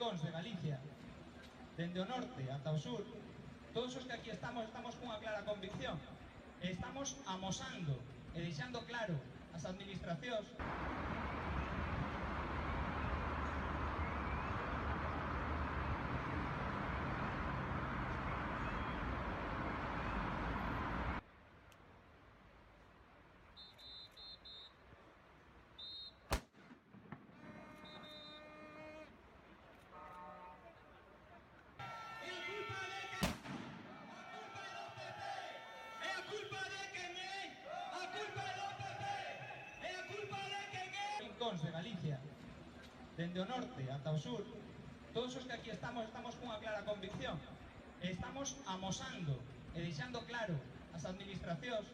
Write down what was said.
rincóns de Galicia, dende o norte ata o sur, todos os que aquí estamos cunha clara convicción. Estamos amosando e deixando claro as administracións rincóns de Galicia, dende o norte ata o sur, todos os que aquí estamos cunha clara convicción. Estamos amosando e deixando claro as administracións